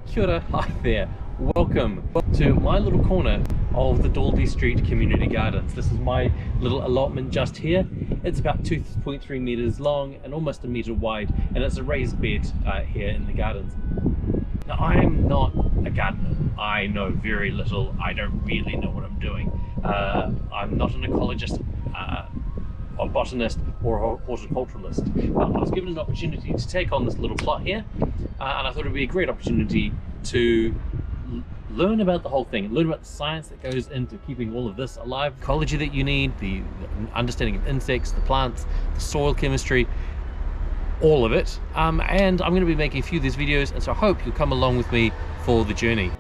Kia ora, hi there. Welcome to my little corner of the Daldy Street Community Gardens. This is my little allotment just here. It's about 2.3 meters long and almost a meter wide, and it's a raised bed here in the gardens. Now, I am not a gardener. I know very little. I don't really know what I'm doing. I'm not an ecologist, a botanist, or a horticulturalist. I was given an opportunity to take on this little plot here, and I thought it would be a great opportunity to learn about the whole thing, learn about the science that goes into keeping all of this alive, ecology that you need, the understanding of insects, the plants, the soil chemistry, all of it. And I'm going to be making a few of these videos, and so I hope you'll come along with me for the journey.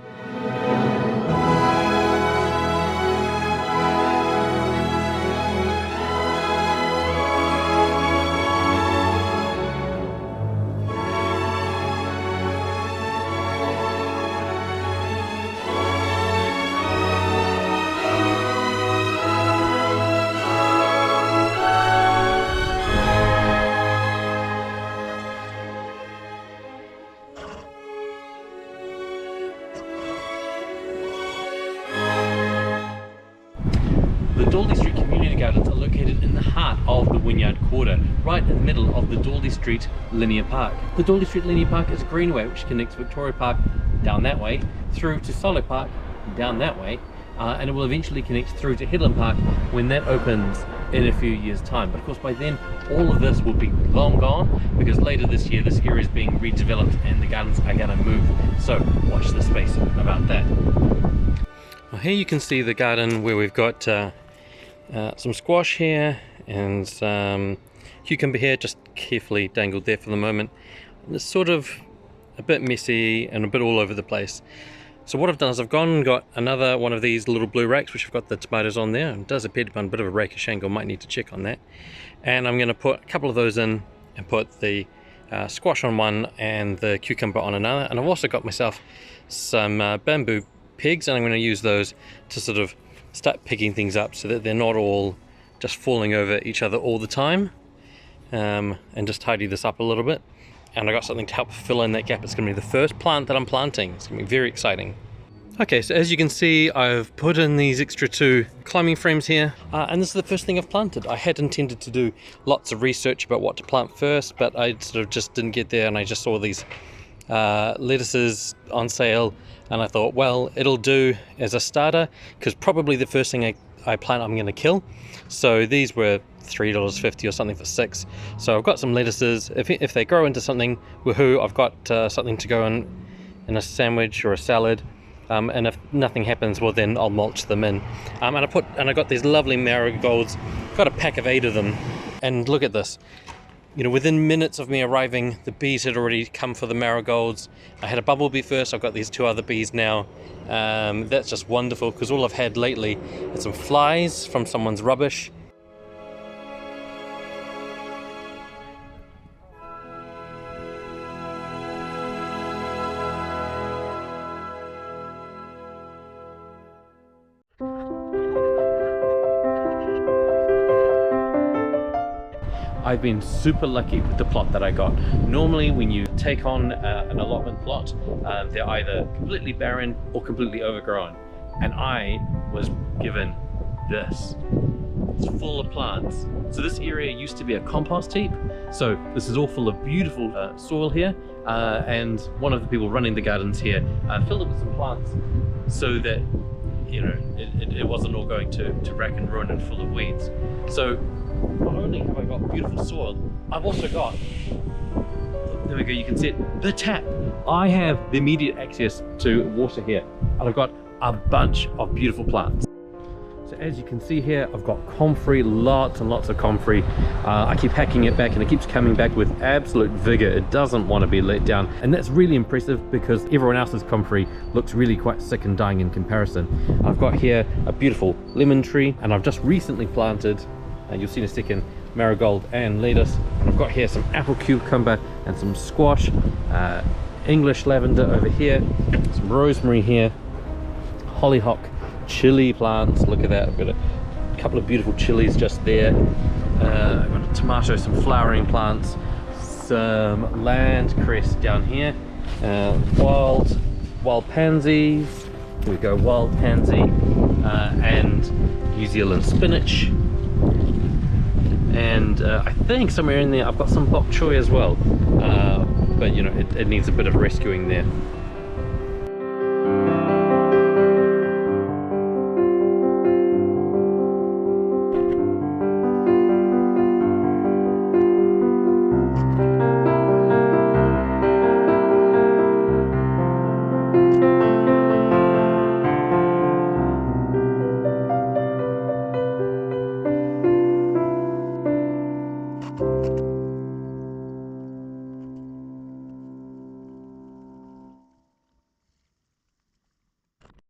The Daldy Street Community Gardens are located in the heart of the Wynyard Quarter, right in the middle of the Daldy Street Linear Park. The Daldy Street Linear Park is a greenway which connects Victoria Park down that way, through to Solo Park down that way, and it will eventually connect through to Headland Park when that opens in a few years' time. But of course by then all of this will be long gone, because later this year this area is being redeveloped and the gardens are going to move. So watch this space about that. Well, here you can see the garden where we've got some squash here and some cucumber here, just carefully dangled there for the moment. And it's sort of a bit messy and a bit all over the place. So what I've done is I've gone and got another one of these little blue rakes which have got the tomatoes on there. It does appear to be on a bit of a rakish angle, might need to check on that. And I'm going to put a couple of those in and put the squash on one and the cucumber on another. And I've also got myself some bamboo pegs, and I'm going to use those to sort of start picking things up so that they're not all just falling over each other all the time, and just tidy this up a little bit. And I got something to help fill in that gap. It's going to be the first plant that I'm planting. It's going to be very exciting. Okay, so as you can see, I've put in these extra 2 climbing frames here, and this is the first thing I've planted. I had intended to do lots of research about what to plant first, but I sort of just didn't get there, and I just saw these lettuces on sale, and I thought, well, it'll do as a starter, because probably the first thing I plant I'm going to kill. So these were $3.50 or something for 6. So I've got some lettuces. If they grow into something, woohoo, I've got something to go in a sandwich or a salad. And if nothing happens, well then I'll mulch them in. And I got these lovely marigolds. Got a pack of 8 of them, and look at this. You know, within minutes of me arriving, the bees had already come for the marigolds. I had a bumblebee first, I've got these 2 other bees now. That's just wonderful, because all I've had lately is some flies from someone's rubbish. I've been super lucky with the plot that I got. Normally when you take on an allotment plot, they're either completely barren or completely overgrown. And I was given this. It's full of plants. So this area used to be a compost heap. So this is all full of beautiful soil here. And one of the people running the gardens here filled it with some plants so that, you know, it wasn't all going to rack and ruin and full of weeds. So not only have I got beautiful soil, I've also got, there we go, you can see it, the tap. I have the immediate access to water here, and I've got a bunch of beautiful plants. So as you can see here, I've got comfrey, lots and lots of comfrey. I keep hacking it back and it keeps coming back with absolute vigor. It doesn't want to be let down, and that's really impressive because everyone else's comfrey looks really quite sick and dying in comparison. I've got here a beautiful lemon tree, and I've just recently planted, and you'll see in a second, marigold and lettuce. And I've got here some apple cucumber and some squash, English lavender over here, some rosemary here, hollyhock, chili plants. Look at that, I've got a couple of beautiful chilies just there. I've got a tomato, some flowering plants, some land cress down here, wild wild pansies. Here we go, wild pansy, and New Zealand spinach. And I think somewhere in there I've got some bok choy as well. But you know, it needs a bit of rescuing there.